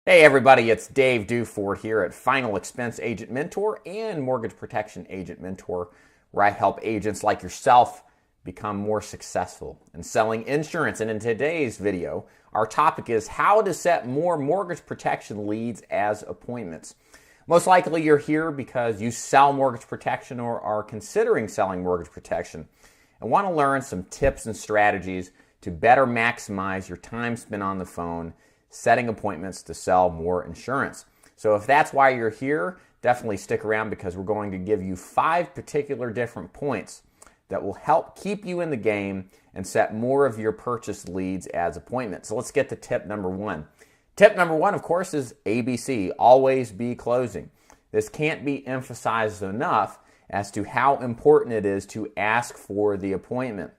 Hey everybody, it's Dave Duford here at Final Expense Agent Mentor and Mortgage Protection Agent Mentor, where I help agents like yourself become more successful in selling insurance. And in today's video, our topic is how to set more mortgage protection leads as appointments. Most likely you're here because you sell mortgage protection or are considering selling mortgage protection and want to learn some tips and strategies to better maximize your time spent on the phone setting appointments to sell more insurance. So if that's why you're here, definitely stick around because we're going to give you 5 particular different points that will help keep you in the game and set more of your purchase leads as appointments. So let's get to tip number 1. Tip number 1, of course, is ABC, always be closing. This can't be emphasized enough as to how important it is to ask for the appointment.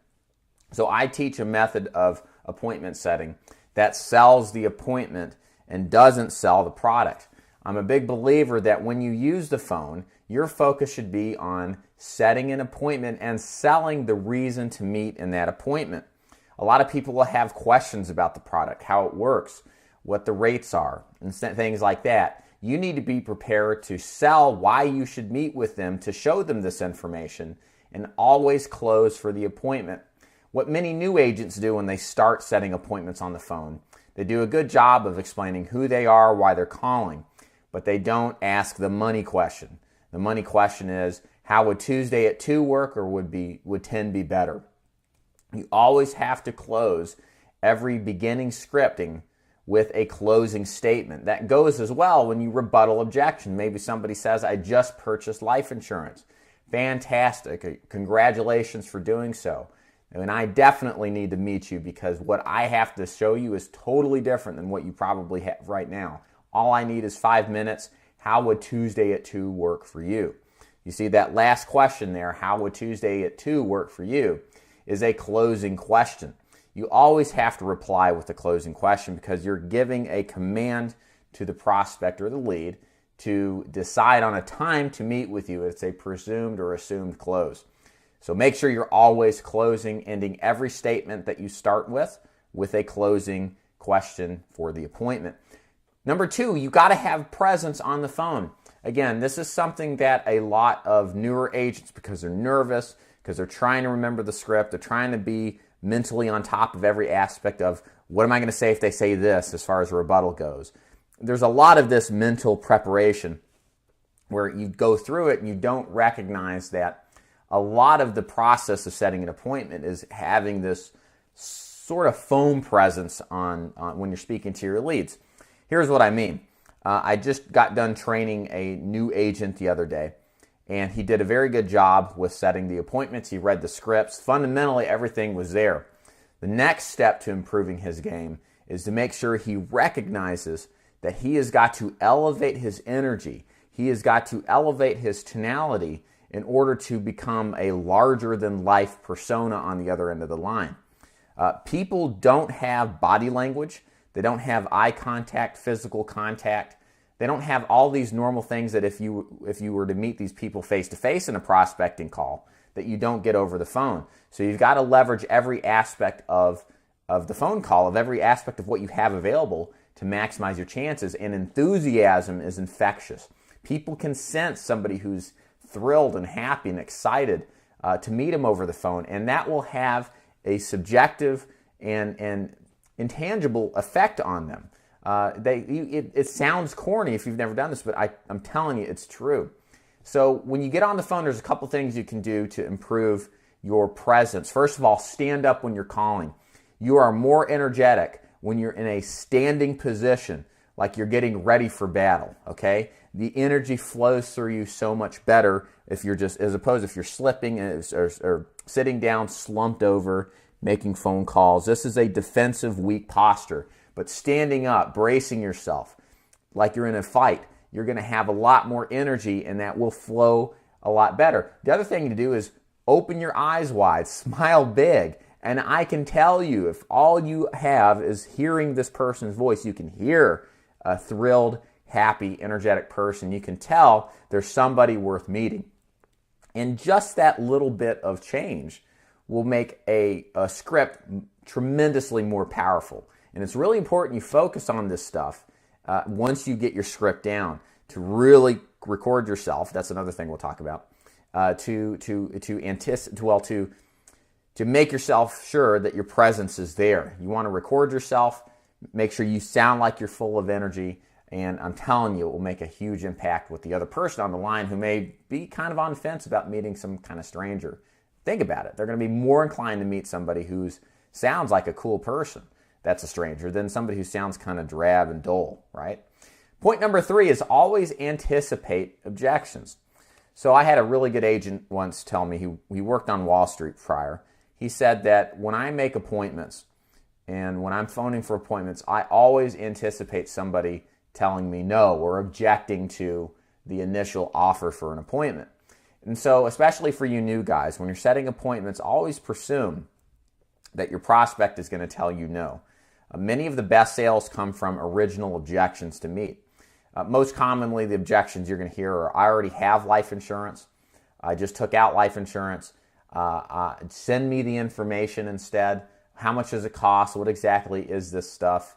So I teach a method of appointment setting that sells the appointment and doesn't sell the product. I'm a big believer that when you use the phone, your focus should be on setting an appointment and selling the reason to meet in that appointment. A lot of people will have questions about the product, how it works, what the rates are, and things like that. You need to be prepared to sell why you should meet with them to show them this information and always close for the appointment. What many new agents do when they start setting appointments on the phone, they do a good job of explaining who they are, why they're calling, but they don't ask the money question. The money question is, how would Tuesday at 2 work, or would 10 be better? You always have to close every beginning scripting with a closing statement. That goes as well when you rebuttal objection. Maybe somebody says, I just purchased life insurance. Fantastic. Congratulations for doing so. And I definitely need to meet you because what I have to show you is totally different than what you probably have right now. All I need is 5 minutes. How would Tuesday at 2 work for you? You see that last question there, how would Tuesday at 2 work for you, is a closing question. You always have to reply with a closing question because you're giving a command to the prospect or the lead to decide on a time to meet with you. It's a presumed or assumed close. So make sure you're always closing, ending every statement that you start with a closing question for the appointment. Number 2, you got to have presence on the phone. Again, this is something that a lot of newer agents, because they're nervous, because they're trying to remember the script, they're trying to be mentally on top of every aspect of what am I going to say if they say this as far as a rebuttal goes. There's a lot of this mental preparation where you go through it and you don't recognize that a lot of the process of setting an appointment is having this sort of phone presence on when you're speaking to your leads. Here's what I mean. I just got done training a new agent the other day, and he did a very good job with setting the appointments. He read the scripts. Fundamentally, everything was there. The next step to improving his game is to make sure he recognizes that he has got to elevate his energy. He has got to elevate his tonality in order to become a larger-than-life persona on the other end of the line. People don't have body language. They don't have eye contact, physical contact. They don't have all these normal things that if you were to meet these people face-to-face in a prospecting call, that you don't get over the phone. So you've got to leverage every aspect of the phone call, of every aspect of what you have available to maximize your chances. And enthusiasm is infectious. People can sense somebody who's thrilled and happy and excited to meet him over the phone, and that will have a subjective and intangible effect on them. It sounds corny if you've never done this, but I'm telling you, it's true. So when you get on the phone, there's a couple things you can do to improve your presence. First of all, stand up when you're calling. You are more energetic when you're in a standing position, like you're getting ready for battle, okay? The energy flows through you so much better if you're just, as opposed if you're slipping or sitting down, slumped over, making phone calls. This is a defensive, weak posture. But standing up, bracing yourself, like you're in a fight, you're going to have a lot more energy and that will flow a lot better. The other thing to do is open your eyes wide, smile big. And I can tell you, if all you have is hearing this person's voice, you can hear a thrilled, happy, energetic person. You can tell there's somebody worth meeting. And just that little bit of change will make a script tremendously more powerful. And it's really important you focus on this stuff once you get your script down, to really record yourself. That's another thing we'll talk about. To make yourself sure that your presence is there. You want to record yourself, make sure you sound like you're full of energy, and I'm telling you, it will make a huge impact with the other person on the line who may be kind of on the fence about meeting some kind of stranger. Think about it. They're going to be more inclined to meet somebody who sounds like a cool person that's a stranger than somebody who sounds kind of drab and dull, right? Point number 3 is always anticipate objections. So I had a really good agent once tell me, he worked on Wall Street prior. He said that when I make appointments and when I'm phoning for appointments, I always anticipate somebody telling me no or objecting to the initial offer for an appointment. And so especially for you new guys, when you're setting appointments, always presume that your prospect is going to tell you no. Many of the best sales come from original objections to meet. Most commonly, the objections you're going to hear are, I already have life insurance. I just took out life insurance. Send me the information instead. How much does it cost? What exactly is this stuff?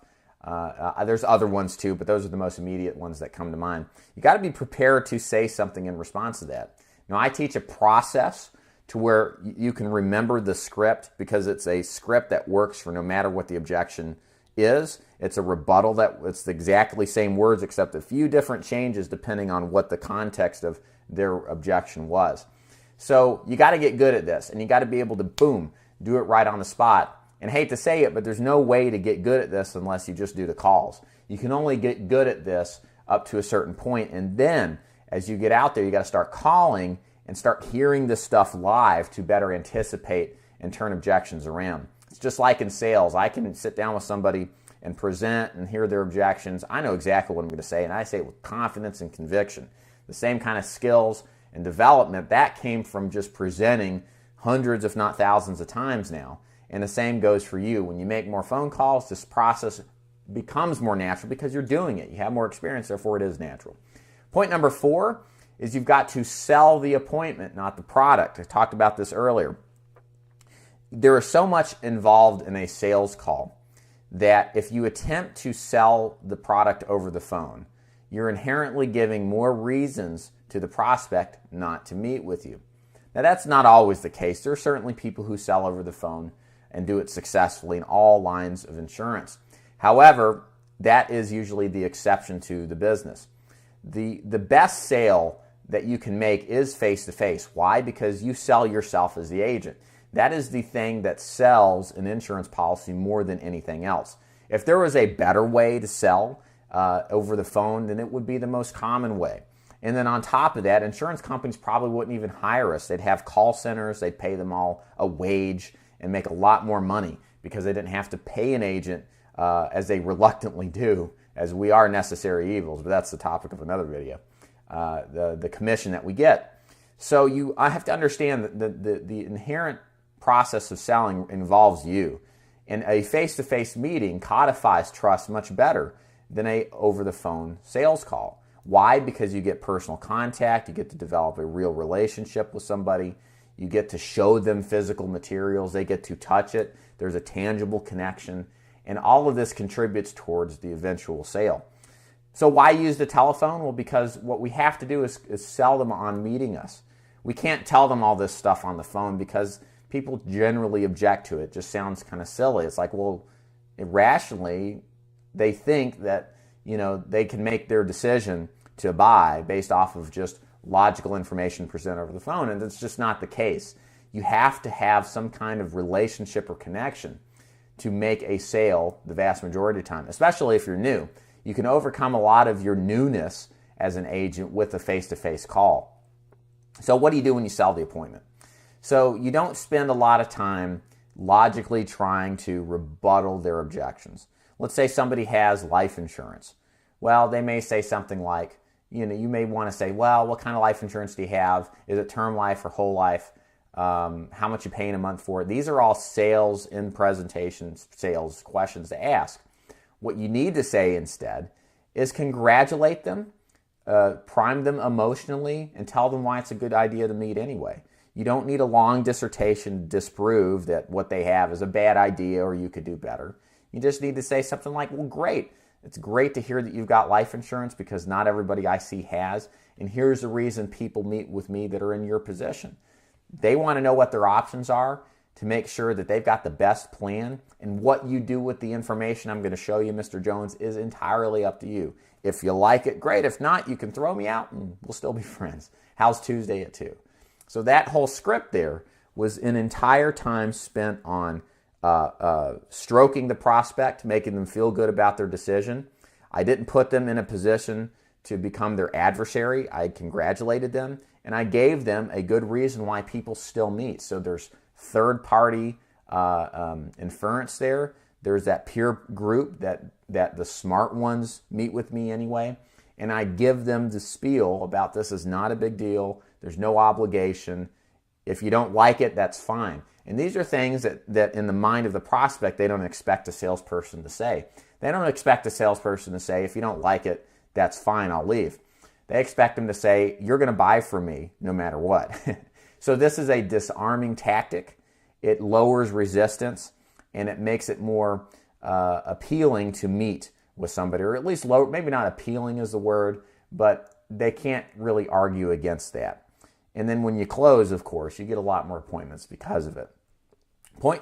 There's other ones too, but those are the most immediate ones that come to mind. You got to be prepared to say something in response to that. Now, I teach a process to where you can remember the script because it's a script that works for no matter what the objection is. It's a rebuttal that it's the exactly same words except a few different changes depending on what the context of their objection was. So you got to get good at this, and you got to be able to, boom, do it right on the spot. And I hate to say it, but there's no way to get good at this unless you just do the calls. You can only get good at this up to a certain point, and then as you get out there, you got to start calling and start hearing this stuff live to better anticipate and turn objections around. It's just like in sales. I can sit down with somebody and present and hear their objections. I know exactly what I'm going to say, and I say it with confidence and conviction. The same kind of skills and development, that came from just presenting hundreds, if not thousands of times now. And the same goes for you. When you make more phone calls, this process becomes more natural because you're doing it. You have more experience, therefore it is natural. Point number 4 is you've got to sell the appointment, not the product. I talked about this earlier. There is so much involved in a sales call that if you attempt to sell the product over the phone, you're inherently giving more reasons to the prospect not to meet with you. Now, that's not always the case. There are certainly people who sell over the phone and do it successfully in all lines of insurance. However, that is usually the exception to the business. The best sale that you can make is face-to-face. Why? Because you sell yourself as the agent. That is the thing that sells an insurance policy more than anything else. If there was a better way to sell over the phone, then it would be the most common way. And then on top of that, insurance companies probably wouldn't even hire us. They'd have call centers, they'd pay them all a wage and make a lot more money because they didn't have to pay an agent as they reluctantly do, as we are necessary evils, but that's the topic of another video, the commission that we get. So I have to understand that the inherent process of selling involves you. And a face-to-face meeting codifies trust much better than a over-the-phone sales call. Why? Because you get personal contact, you get to develop a real relationship with somebody, you get to show them physical materials, they get to touch it, there's a tangible connection, and all of this contributes towards the eventual sale. So why use the telephone? Well, because what we have to do is sell them on meeting us. We can't tell them all this stuff on the phone because people generally object to it. It just sounds kind of silly. It's like, well, irrationally, they think that, they can make their decision to buy based off of just logical information presented over the phone, and that's just not the case. You have to have some kind of relationship or connection to make a sale the vast majority of the time, especially if you're new. You can overcome a lot of your newness as an agent with a face-to-face call. So what do you do when you sell the appointment? So you don't spend a lot of time logically trying to rebuttal their objections. Let's say somebody has life insurance. Well, they may say something like, you may want to say, well, what kind of life insurance do you have? Is it term life or whole life? How much you paying a month for it? These are all sales in presentations, sales questions to ask. What you need to say instead is congratulate them, prime them emotionally, and tell them why it's a good idea to meet anyway. You don't need a long dissertation to disprove that what they have is a bad idea or you could do better. You just need to say something like, well, great. It's great to hear that you've got life insurance because not everybody I see has. And here's the reason people meet with me that are in your position. They want to know what their options are to make sure that they've got the best plan. And what you do with the information I'm going to show you, Mr. Jones, is entirely up to you. If you like it, great. If not, you can throw me out and we'll still be friends. How's Tuesday at 2? So that whole script there was an entire time spent on stroking the prospect, making them feel good about their decision. I didn't put them in a position to become their adversary. I congratulated them, and I gave them a good reason why people still meet. So there's third-party inference there. There's that peer group that the smart ones meet with me anyway, and I give them the spiel about this is not a big deal. There's no obligation. If you don't like it, that's fine. And these are things that in the mind of the prospect, they don't expect a salesperson to say. They don't expect a salesperson to say, if you don't like it, that's fine, I'll leave. They expect them to say, you're going to buy from me no matter what. So this is a disarming tactic. It lowers resistance, and it makes it more appealing to meet with somebody, or at least low, maybe not appealing is the word, but they can't really argue against that. And then when you close, of course, you get a lot more appointments because of it.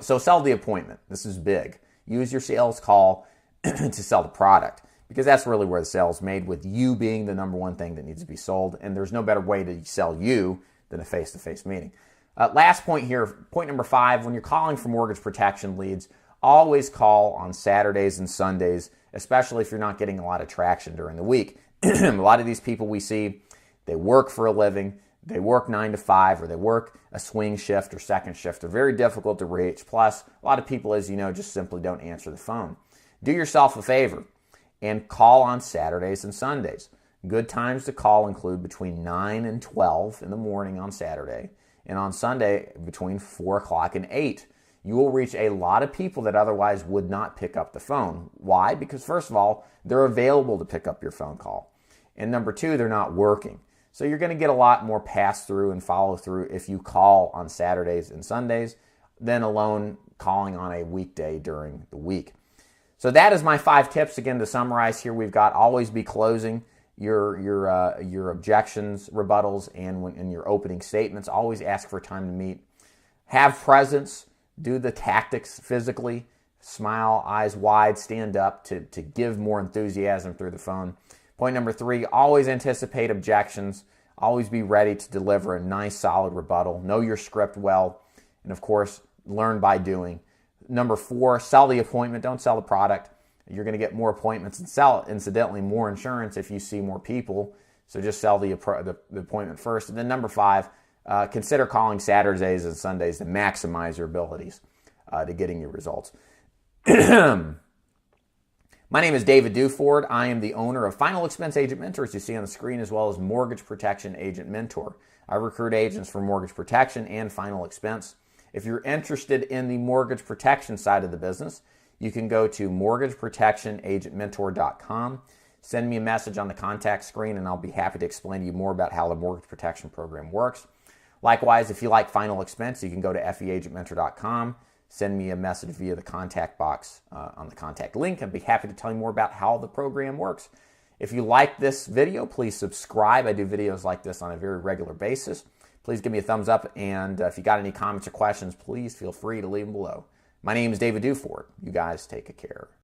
So sell the appointment. This is big. Use your sales call to sell the product, because that's really where the sale is made, with you being the number one thing that needs to be sold. And there's no better way to sell you than a face-to-face meeting. Last point here, point number 5, when you're calling for mortgage protection leads, always call on Saturdays and Sundays, especially if you're not getting a lot of traction during the week. A lot of these people we see, they work for a living. They work 9 to 5, or they work a swing shift or second shift. They're very difficult to reach. Plus, a lot of people, as you know, just simply don't answer the phone. Do yourself a favor and call on Saturdays and Sundays. Good times to call include between 9 and 12 in the morning on Saturday, and on Sunday between 4 o'clock and 8. You will reach a lot of people that otherwise would not pick up the phone. Why? Because first of all, they're available to pick up your phone call. And number 2, they're not working. So you're going to get a lot more pass-through and follow-through if you call on Saturdays and Sundays than alone calling on a weekday during the week. So that is my 5 tips. Again, to summarize here, we've got always be closing your objections, rebuttals, and in your opening statements. Always ask for time to meet. Have presence. Do the tactics physically. Smile, eyes wide, stand up to give more enthusiasm through the phone. Point number 3, always anticipate objections. Always be ready to deliver a nice, solid rebuttal. Know your script well. And of course, learn by doing. Number 4, sell the appointment. Don't sell the product. You're going to get more appointments and sell, incidentally, more insurance if you see more people. So just sell the appointment first. And then number 5, consider calling Saturdays and Sundays to maximize your abilities to getting your results. My name is David Duford. I am the owner of Final Expense Agent Mentor, as you see on the screen, as well as Mortgage Protection Agent Mentor. I recruit agents for mortgage protection and final expense. If you're interested in the mortgage protection side of the business, you can go to mortgageprotectionagentmentor.com. Send me a message on the contact screen, and I'll be happy to explain to you more about how the mortgage protection program works. Likewise, if you like final expense, you can go to feagentmentor.com. Send me a message via the contact box on the contact link. I'd be happy to tell you more about how the program works. If you like this video, please subscribe. I do videos like this on a very regular basis. Please give me a thumbs up, and if you got any comments or questions, please feel free to leave them below. My name is David Duford. You guys take care.